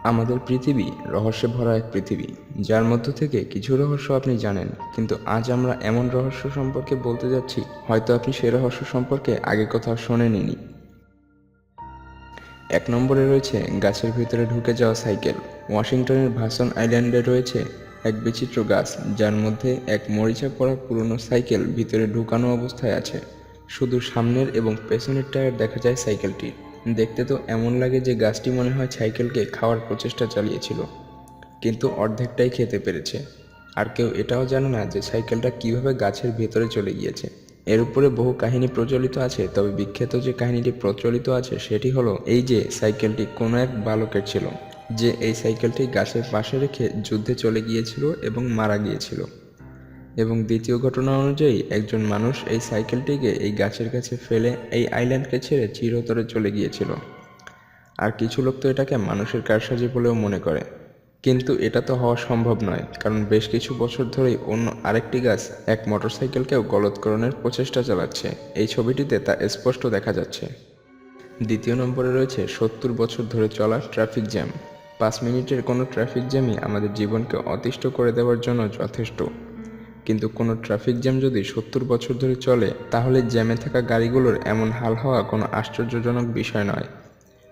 আমাদের পৃথিবী রহস্যে ভরা এক পৃথিবী, যার মধ্য থেকে কিছু রহস্য আপনি জানেন, কিন্তু আজ আমরা এমন রহস্য সম্পর্কে বলতে যাচ্ছি হয়তো আপনি সে রহস্য সম্পর্কে আগে কোথাও শোনেননি। 1 নম্বরে রয়েছে গাছের ভিতরে ঢুকে যাওয়া সাইকেল। ওয়াশিংটনের ভাসন আইল্যান্ডে রয়েছে এক বিচিত্র গাছ, যার মধ্যে এক মরিচা পড়া পুরনো সাইকেল ভিতরে ঢুকানো অবস্থায় আছে। শুধু সামনের এবং পেছনের টায়ার দেখা যায় সাইকেলটির। দেখতে তো এমন লাগে যে গাছটি মনে হয় সাইকেলকে খাওয়ার প্রচেষ্টা চালিয়েছিল, কিন্তু অর্ধেকটাই খেতে পেরেছে। আর কেউ এটাও জানে না যে সাইকেলটা কিভাবে গাছের ভেতরে চলে গিয়েছে। এর উপরে বহু কাহিনী প্রচলিত আছে, তবে বিখ্যাত যে কাহিনীটি প্রচলিত আছে সেটি হলো এই যে সাইকেলটি কোনো এক বালকের ছিল, যে এই সাইকেলটি গাছের পাশে রেখে যুদ্ধে চলে গিয়েছিল এবং মারা গিয়েছিল। এবং দ্বিতীয় ঘটনা অনুযায়ী একজন মানুষ এই সাইকেলটিকে এই গাছের কাছে ফেলে এই আইল্যান্ডকে ছেড়ে চিরতরে চলে গিয়েছিল। আর কিছু লোক তো এটাকে মানুষের কারসাজি বলেও মনে করে, কিন্তু এটা তো হওয়া সম্ভব নয়, কারণ বেশ কিছু বছর ধরেই অন্য আরেকটি গাছ এক মোটরসাইকেলকেও গলৎকরণের প্রচেষ্টা চালাচ্ছে। এই ছবিটিতে তা স্পষ্ট দেখা যাচ্ছে। 2 নম্বরে রয়েছে 70 বছর ধরে চলা ট্রাফিক জ্যাম। 5 মিনিটের কোনো ট্রাফিক জ্যামই আমাদের জীবনকে অতিষ্ঠ করে দেওয়ার জন্য যথেষ্ট, কিন্তু কোনো ট্রাফিক জ্যাম যদি 70 বছর ধরে চলে, তাহলে জ্যামে থাকা গাড়িগুলোর এমন হাল হওয়া কোনো আশ্চর্যজনক বিষয় নয়।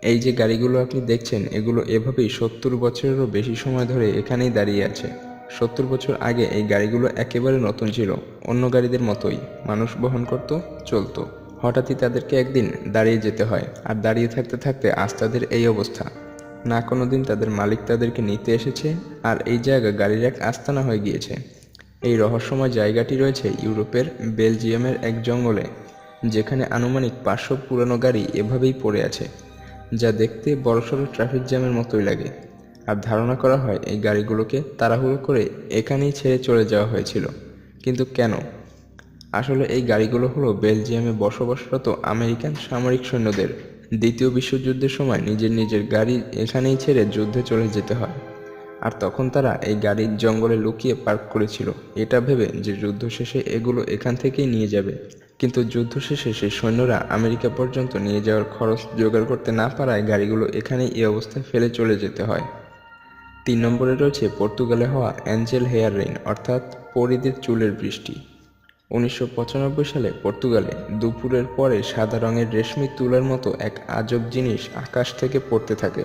এই যে গাড়িগুলো আপনি দেখছেন, এগুলো এভাবেই 70 বছরেরও বেশি সময় ধরে এখানেই দাঁড়িয়ে আছে। 70 বছর আগে এই গাড়িগুলো একেবারে নতুন ছিল, অন্য গাড়িদের মতোই মানুষ বহন করত, চলতো। হঠাৎই তাদেরকে একদিন দাঁড়িয়ে যেতে হয়, আর দাঁড়িয়ে থাকতে থাকতে আজ তাদের এই অবস্থা। না কোনো দিন তাদের মালিক তাদেরকে নিতে এসেছে, আর এই জায়গা গাড়ির এক আস্তানা হয়ে গিয়েছে। এই রহস্যময় জায়গাটি রয়েছে ইউরোপের বেলজিয়ামের এক জঙ্গলে, যেখানে আনুমানিক 500 পুরনো গাড়ি এভাবেই পড়ে আছে, যা দেখতে বড়সড় ট্রাফিক জ্যামের মতোই লাগে। আর ধারণা করা হয় এই গাড়িগুলোকে তাড়াহুড়ো করে এখানেই ছেড়ে চলে যাওয়া হয়েছিল। কিন্তু কেন? আসলে এই গাড়িগুলো হলো বেলজিয়ামে বসবাসরত আমেরিকান সামরিক সৈন্যদের। দ্বিতীয় বিশ্বযুদ্ধের সময় নিজের নিজের গাড়ি এখানেই ছেড়ে যুদ্ধে চলে যেতে হয়, আর তখন তারা এই গাড়ির জঙ্গলে লুকিয়ে পার্ক করেছিল, এটা ভেবে যে যুদ্ধ শেষে এগুলো এখান থেকেই নিয়ে যাবে। কিন্তু যুদ্ধ শেষে সেই সৈন্যরা আমেরিকা পর্যন্ত নিয়ে যাওয়ার খরচ জোগাড় করতে না পারায় গাড়িগুলো এখানেই এই অবস্থায় ফেলে চলে যেতে হয়। 3 নম্বরে রয়েছে পর্তুগালে হওয়া অ্যাঞ্জেল হেয়ার রেইন, অর্থাৎ পরীদের চুলের বৃষ্টি। 1995 সালে পর্তুগালে দুপুরের পরে সাদা রঙের রেশমি তুলার মতো এক আজব জিনিস আকাশ থেকে পড়তে থাকে।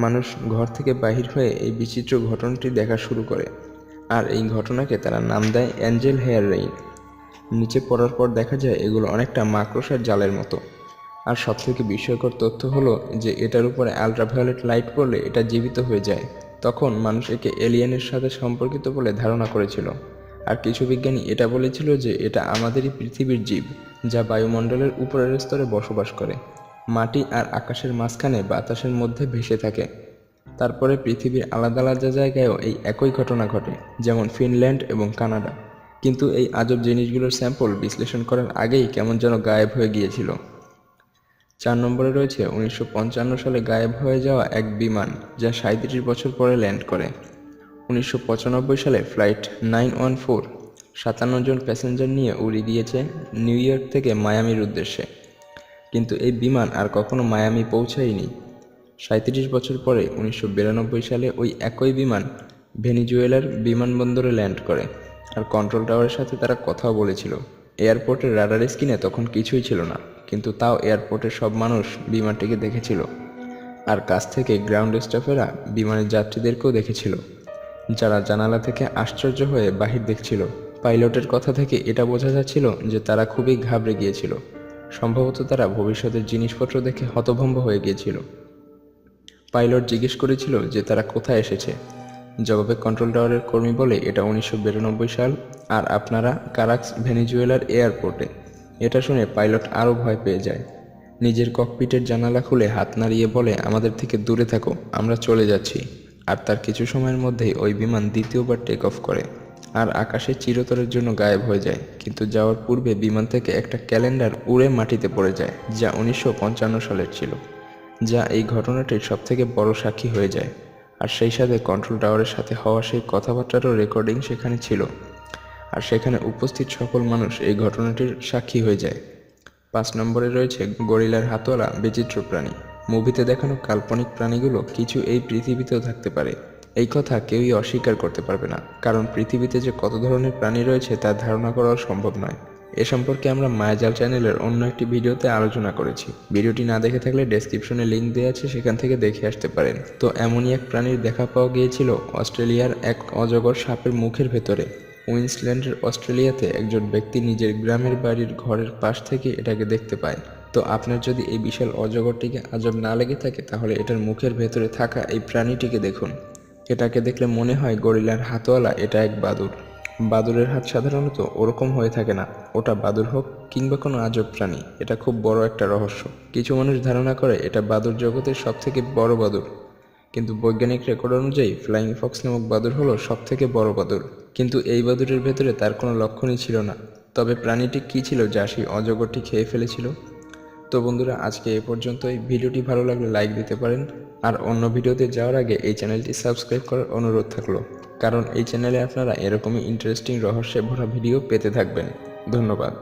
মানুষ ঘর থেকে বাহির হয়ে এই বিচিত্র ঘটনাটি দেখা শুরু করে, আর এই ঘটনাকে তারা নাম দেয় অ্যাঞ্জেল হেয়ার রেইন। নিচে পড়ার পর দেখা যায় এগুলো অনেকটা মাকড়সার জালের মতো। আর সবথেকে বিস্ময়কর তথ্য হলো যে এটার উপরে আলট্রাভায়োলেট লাইট পড়লে এটা জীবিত হয়ে যায়। তখন মানুষ একে এলিয়েনের সাথে সম্পর্কিত বলে ধারণা করেছিল, আর কিছু বিজ্ঞানী এটা বলেছিল যে এটা আমাদেরই পৃথিবীর জীব, যা বায়ুমণ্ডলের উপরের স্তরে বসবাস করে, মাটি আর আকাশের মাঝখানে বাতাসের মধ্যে ভেসে থাকে। তারপরে পৃথিবীর আলাদা আলাদা জায়গায়ও এই একই ঘটনা ঘটে, যেমন ফিনল্যান্ড এবং কানাডা। কিন্তু এই আজব জিনিসগুলোর স্যাম্পল বিশ্লেষণ করার আগেই কেমন যেন গায়েব হয়ে গিয়েছিল। 4 নম্বরে রয়েছে 1955 সালে গায়েব হয়ে যাওয়া এক বিমান, যা 37 বছর পরে ল্যান্ড করে। 1995 সালে ফ্লাইট 914 57 জন প্যাসেঞ্জার নিয়ে উড়ে দিয়েছে নিউ ইয়র্ক থেকে মায়ামির উদ্দেশ্যে, কিন্তু এই বিমান আর কখনো মায়ামি পৌঁছায়নি। 37 বছর পরে 1992 সালে ওই একই বিমান ভেনিজুয়েলার বিমানবন্দরে ল্যান্ড করে, আর কন্ট্রোল টাওয়ারের সাথে তারা কথাও বলেছিল। এয়ারপোর্টের রাডার স্ক্রিনে তখন কিছুই ছিল না, কিন্তু তাও এয়ারপোর্টের সব মানুষ বিমানটিকে দেখেছিল, আর কাছ থেকে গ্রাউন্ড স্টাফেরা বিমানের যাত্রীদেরকেও দেখেছিল, যারা জানালা থেকে আশ্চর্য হয়ে বাহির দেখছিল। পাইলটের কথা থেকে এটা বোঝা যাচ্ছিল যে তারা খুবই ঘাবড়ে গিয়েছিল। সম্ভবত তারা ভবিষ্যতের জিনিসপত্র দেখে হতভম্ব হয়ে গিয়েছিল। পাইলট জিজ্ঞেস করেছিল যে তারা কোথায় এসেছে। জবাবে কন্ট্রোল টাওয়ারের কর্মী বলে এটা 1992 সাল, আর আপনারা কারাক্স ভেনিজুয়েলার এয়ারপোর্টে। এটা শুনে পাইলট আরও ভয় পেয়ে যায়। নিজের ককপিটের জানালা খুলে হাত নাড়িয়ে বলে, আমাদের থেকে দূরে থাকো, আমরা চলে যাচ্ছি। আর তার কিছু সময়ের মধ্যেই ওই বিমান দ্বিতীয়বার টেক অফ করে, আর আকাশে চিরতরের জন্য গায়েব হয়ে যায়। কিন্তু যাওয়ার পূর্বে বিমান থেকে একটা ক্যালেন্ডার উড়ে মাটিতে পড়ে যায়, যা 1955 সালের ছিল, যা এই ঘটনাটির সবথেকে বড় সাক্ষী হয়ে যায়। আর সেই সাথে কন্ট্রোল টাওয়ারের সাথে হওয়া সেই কথাবার্তারও রেকর্ডিং সেখানে ছিল, আর সেখানে উপস্থিত সকল মানুষ এই ঘটনাটির সাক্ষী হয়ে যায়। 5 নম্বরে রয়েছে গরিলার হাতওয়ালা বিচিত্র প্রাণী। মুভিতে দেখানো কাল্পনিক প্রাণীগুলো কিছু এই পৃথিবীতেও থাকতে পারে। এই কথা কেউই অস্বীকার করতে পারবে না, কারণ পৃথিবীতে যে কত ধরনের প্রাণী রয়েছে তা ধারণা করাও সম্ভব নয়। এ সম্পর্কে আমরা মায়াজাল চ্যানেলের অন্য একটি ভিডিওতে আলোচনা করেছি। ভিডিওটি না দেখে থাকলে ডেসক্রিপশনে লিঙ্ক দেওয়া আছে, সেখান থেকে দেখে আসতে পারেন। তো এমনই এক প্রাণীর দেখা পাওয়া গিয়েছিল অস্ট্রেলিয়ার এক অজগর সাপের মুখের ভেতরে। কুইন্সল্যান্ডের অস্ট্রেলিয়াতে একজন ব্যক্তি নিজের গ্রামের বাড়ির ঘরের পাশ থেকে এটাকে দেখতে পায়। তো আপনার যদি এই বিশাল অজগরটিকে আজব না লেগে থাকে, তাহলে এটার মুখের ভেতরে থাকা এই প্রাণীটিকে দেখুন। এটাকে দেখলে মনে হয় গরিলার হাতওয়ালা এটা এক বাদুড়। বাদুড়ের হাত সাধারণত ওরকম হয়ে থাকে না, ওটা বাদুড় হোক কিংবা কোনো আজব প্রাণী, এটা খুব বড় একটা রহস্য। কিছু মানুষ ধারণা করে এটা বাদুড় জগতের সব থেকে বড় বাদুড়, কিন্তু বৈজ্ঞানিক রেকর্ড অনুযায়ী ফ্লাইং ফক্স নামক বাদুড় হলো সব থেকে বড় বাদুড়। কিন্তু এই বাদুড়ের ভেতরে তার কোনো লক্ষণই ছিল না। তবে প্রাণীটি কী ছিল যা সেই অজগরটি খেয়ে ফেলেছিল? তো বন্ধুরা, আজকে এ পর্যন্তই। ভিডিওটি ভালো লাগলে লাইক দিতে পারেন, আর অন্য ভিডিওতে যাওয়ার আগে এই চ্যানেলটি সাবস্ক্রাইব করার অনুরোধ থাকলো, কারণ এই চ্যানেলে আপনারা এরকমই ইন্টারেস্টিং রহস্যে ভরা ভিডিও পেতে থাকবেন। ধন্যবাদ।